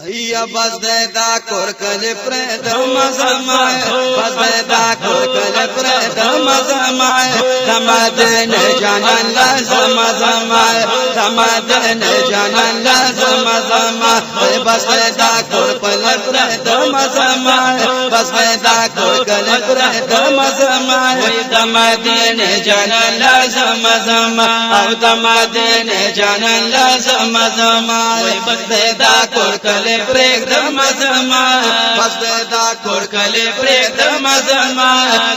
یا بس دا کور کلی پرد مزمای بس دا کور کلی پرد مزمای دمدن جانان لازم مزمای دمدن جانان لازم مزمای بس دا کور کلی پرد مزمای بس دا کور کلی پرد مزمای دمدن جانان لازم مزمای او دمدن جانان لازم مزمای بس دا کور کلی پریک دم زما بس دا کور کلی پریک دم زما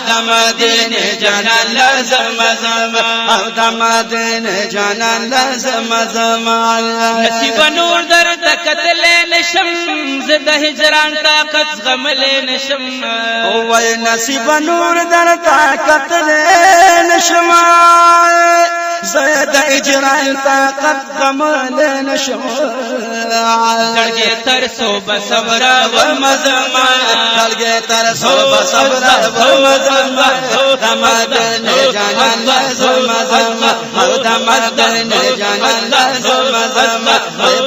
دم دین جانان لازم زما او دم دین جانان لازم زما نصیب نور در تکتل نشم زد هجران طاقت غمل نشم وای نصیب نور در تکتل نشم زد هجران طاقت غمل نشم ترسو بصبر و مزما کلگے ترسو بصبر و مزما دمدن جانان لازم مزما او دمدن جانان لازم مزما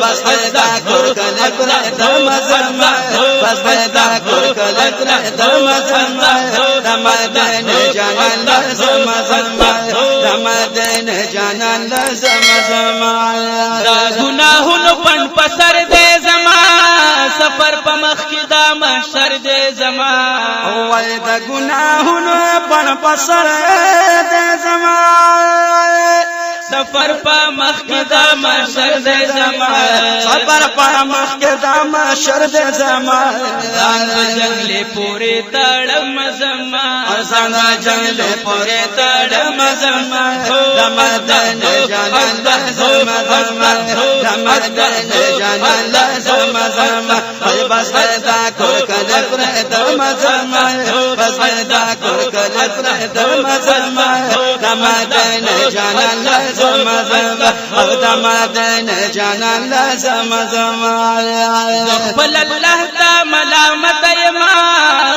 بس دا کور کلی پرد مزما بس دا کور کلی پرد مزما دمدن جانان لازم مزما دمدن جانان لازم مزما دا گناہونو پن پسر دے سفر په مخ کې دا محشر دې زما وای دا ګناهونو پن پسر دې زما سفر په مخ کې دا محشر دې زما سفر په مخ کې دا محشر دې زما ځان جنگلې پورې تړم زما ځان جنگلې پورې تړم زما دمدن جانان لازم زما دمدن جانان لازم زما بس دا کور کلی پرد مزما بس دا کور کلی پرد مزما دمدن جانان لازم زما او دمدن جانان لازم زما خپل الله تا ملامت یما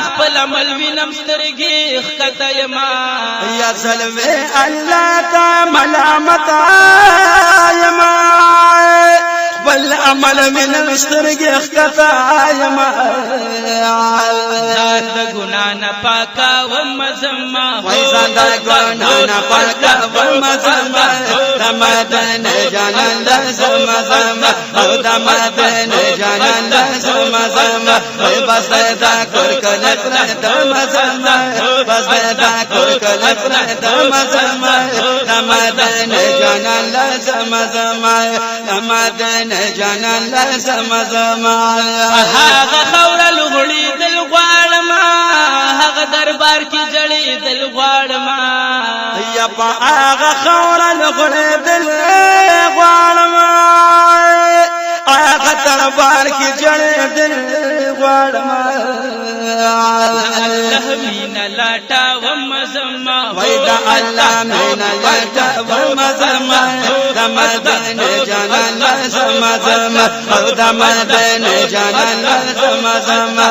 خپل عمل وینم سترګې ښکته یما یا زلوی الله تا ملامت یما بل عمل من سترګې ښکته یما ذات ګنا نه پاکا و مزما وای ذات ګنا نه پاکا و مزما دمدن جانان لازم مزما او دمدن جانان لازم مزما بس دا کور کلی پرد مزما بس دا کور کلی پرد مزما دمدن جانان لازم مزما دمدن جانان لازم مزما هغه خور لغړی دل غواړم هغه دربار کې جړې دل غواړم یا په هغه خور لغړی دل غواړم هغه دربار کې جړې دل غواړم الله مینا لاټا و مزما وای دا الله مینا لاټا و مزما دمدن جانان لازم مزما او دمدن جانان لازم مزما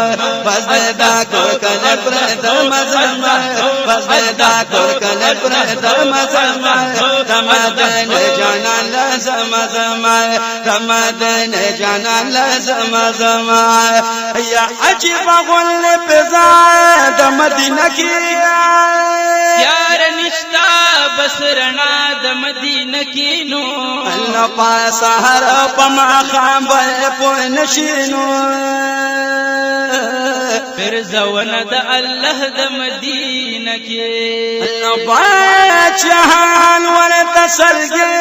بس دا کور کلی پرد مزما بس دا کور کلی پرد مزما دمدن جانان لازم مزما دمدن جانان لازم مزما یا عجیب غل پزا د مدینه کې یار نشتا بس رڼا د مدینه کې نو الله په سحر په ماښام به پوه نشینو فرزونه د الله د مدینه کې الله باچهان ورته سرګې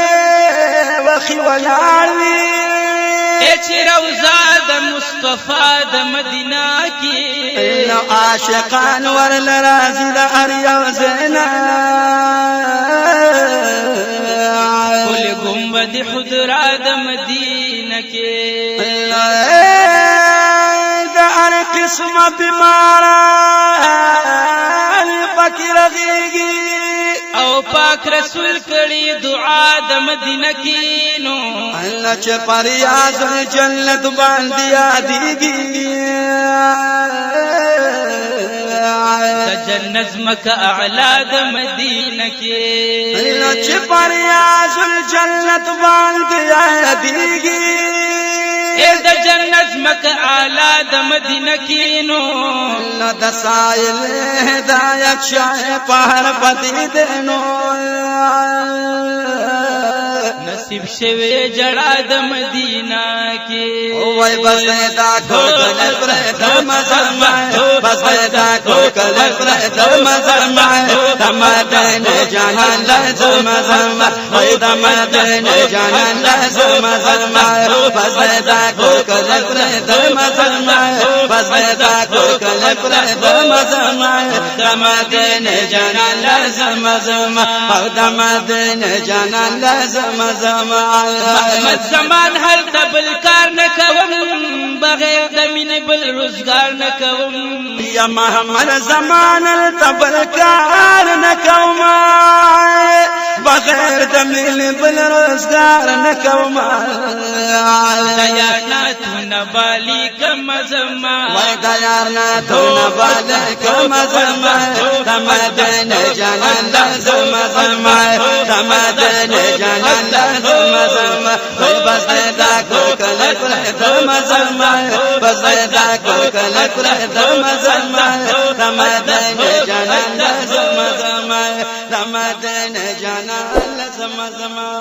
وخی ولاړوي چې روضه د مصطفی د مدینه کې الله عاشقان ورل راځي د هر یو زینا کل گنبد حضرا د مدینه کې د هر قسمه بیماران فقیر غیږي او پاک رسول کړي دعا د مدینه کې نو الله چې پریاز جنت باندې یادېږي د جنت مکه اعلی د مدینه کې الله چې پریاز جنت باندې یادېږي اے د جنت مکه اعلی د مدینه کینو نو د سایل هدایت شای پهر پتی دینو نصیب شوی جڑا د مدینہ کی وای بس دا کول کله پر د مزما بس دا کول کله پر د مزما تمدن جانان لازم مزما وای تمدن جانان لازم مزما بس دا کول کله پر د مزما بس دا کول کله پر د مزما تمدن جانان لازم مزما او تمدن جانان لازم مزما محمد زمان هر تبل کار نکوم بغیر د مینې بل روزګار نکوم یا محمد زمان تبل کار نکوم بغیر د مینې بل روزګار نکوم دیار ناتونه بالی کم زما وای دیار ناتونه بالی کم زما تمدن جانان لازم زما تمدن جانان لازم زما وای بس دا کول کله پر د مزما بس دا کول کله پر د مزما تمدن جانان لازم زما تمدن جانان لازم زما